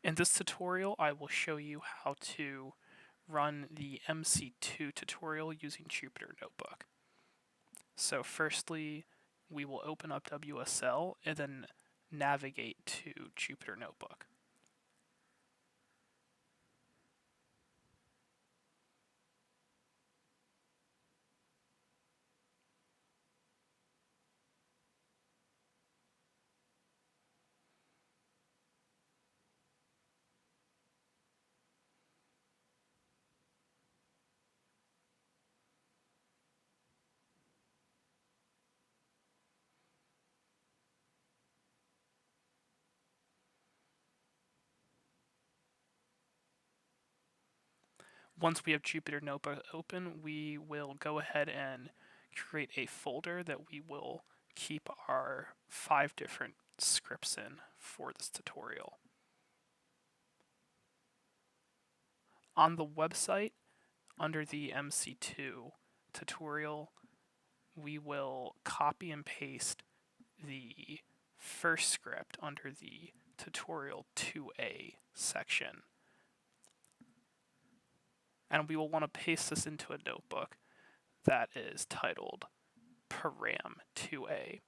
In this tutorial, I will show you how to run the MC2 tutorial using Jupyter Notebook. So firstly, we will open up WSL and then navigate to Jupyter Notebook. Once we have Jupyter Notebook open, we will go ahead and create a folder that we will keep our 5 different scripts in for this tutorial. On the website, under the MC2 tutorial, we will copy and paste the first script under the tutorial 2A section. And we will want to paste this into a notebook that is titled Param 2A.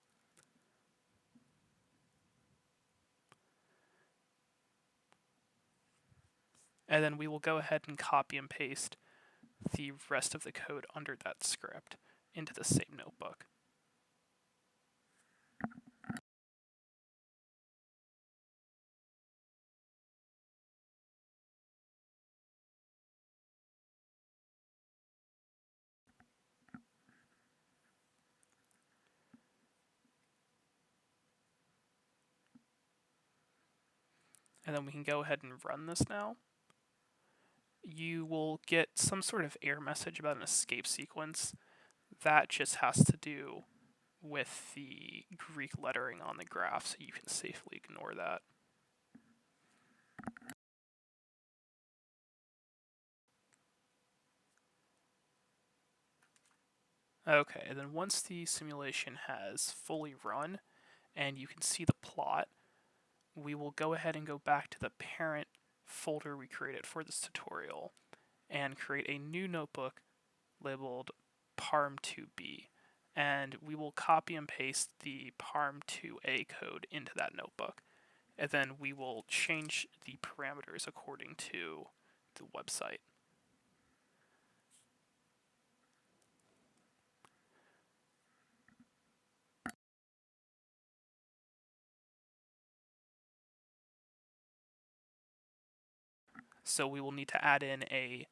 And then we will go ahead and copy and paste the rest of the code under that script into the same notebook. And then we can go ahead and run this now. You will get some sort of error message about an escape sequence. That just has to do with the Greek lettering on the graph, so you can safely ignore that. Okay, and then once the simulation has fully run and you can see the plot, we will go ahead and go back to the parent folder we created for this tutorial and create a new notebook labeled parm2b. And we will copy and paste the parm2a code into that notebook. And then we will change the parameters according to the website. So we will need to add in a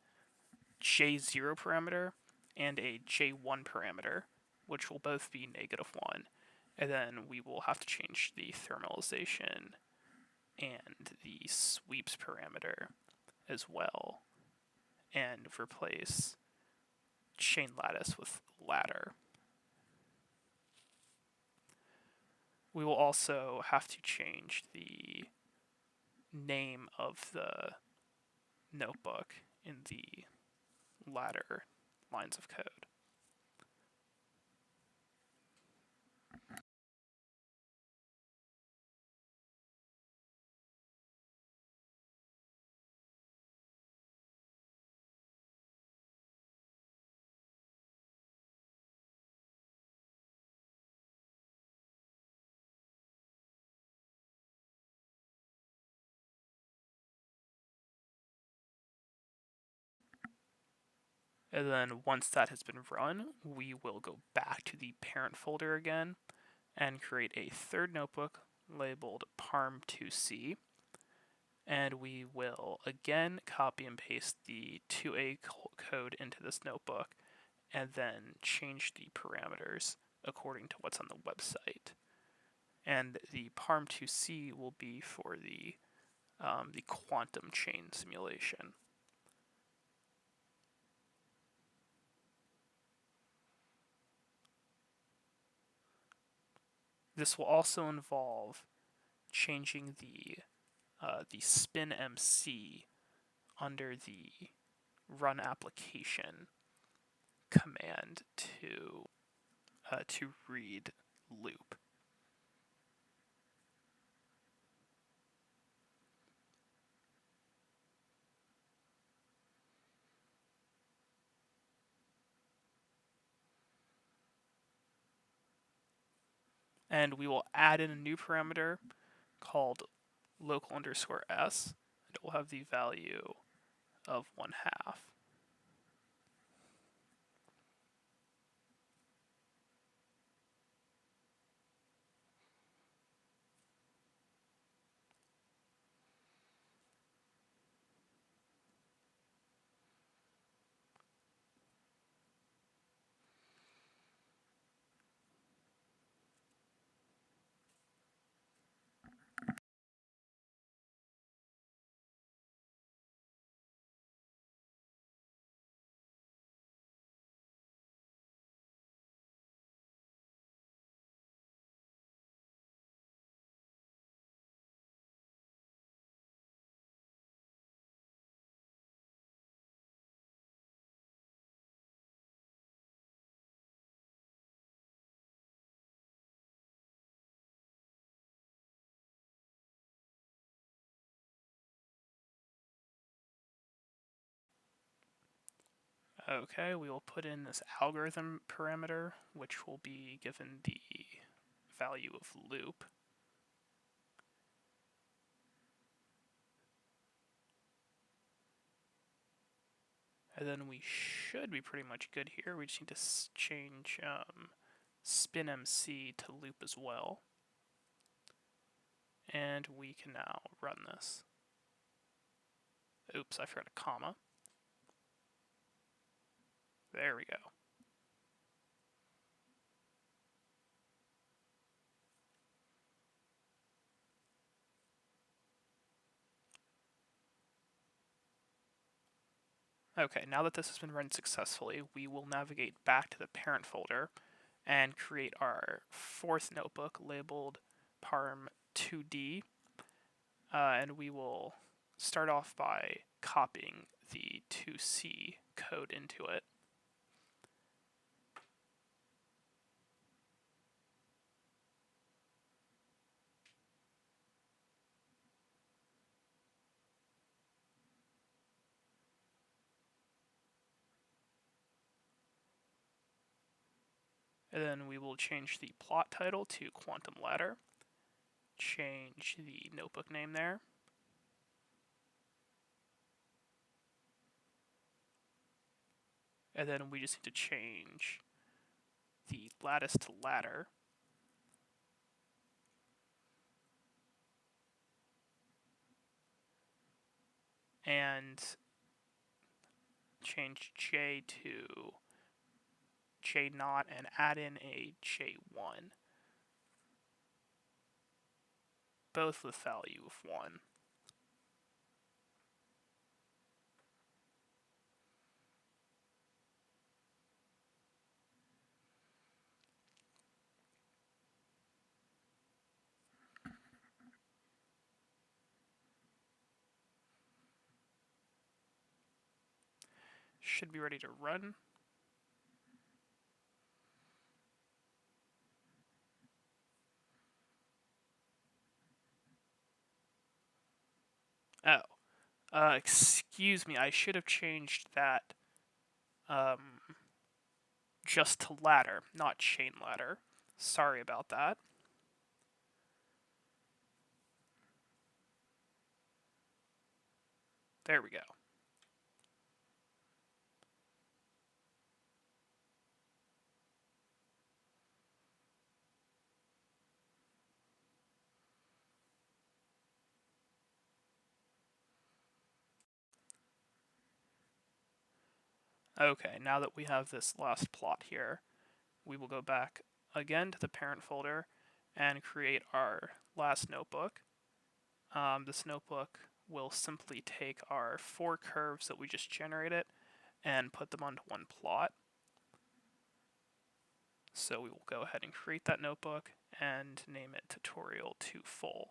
J0 parameter and a J1 parameter, which will both be -1. And then we will have to change the thermalization and the sweeps parameter as well, and replace chain lattice with ladder. We will also have to change the name of the notebook in the ladder lines of code. And then once that has been run, we will go back to the parent folder again and create a third notebook labeled parm2c. And we will again copy and paste the 2A code into this notebook and then change the parameters according to what's on the website. And the parm2c will be for the quantum chain simulation. This will also involve changing the spin MC under the run application command to read loop. And we will add in a new parameter called local underscore s. It will have the value of 1/2. Okay, we will put in this algorithm parameter, which will be given the value of loop. And then we should be pretty much good here. We just need to change spin MC to loop as well. And we can now run this. Oops, I forgot a comma. There we go. Okay, now that this has been run successfully, we will navigate back to the parent folder and create our fourth notebook labeled parm2d. And we will start off by copying the 2C code into it. And then we will change the plot title to Quantum Ladder, change the notebook name there, and then we just need to change the lattice to ladder, and change J to J0 and add in a J1, both with value of 1. Should be ready to run. Oh, excuse me, I should have changed that just to ladder, not chain ladder. Sorry about that. There we go. Okay, now that we have this last plot here, we will go back again to the parent folder and create our last notebook. This notebook will simply take our 4 curves that we just generated and put them onto one plot. So we will go ahead and create that notebook and name it tutorial 2 full.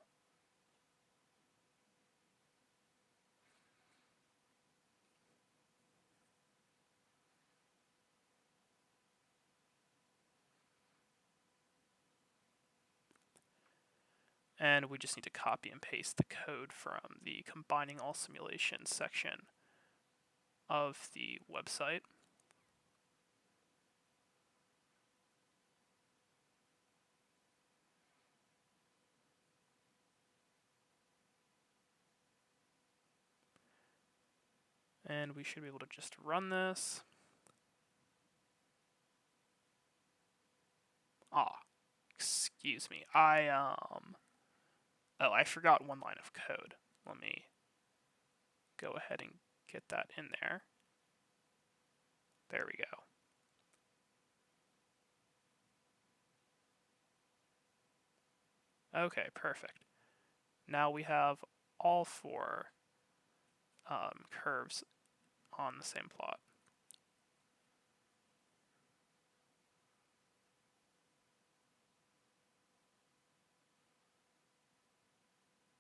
And we just need to copy and paste the code from the combining all simulations section of the website. And we should be able to just run this. Excuse me. Oh, I forgot one line of code. Let me go ahead and get that in there. There we go. Okay, perfect. Now we have all four curves on the same plot.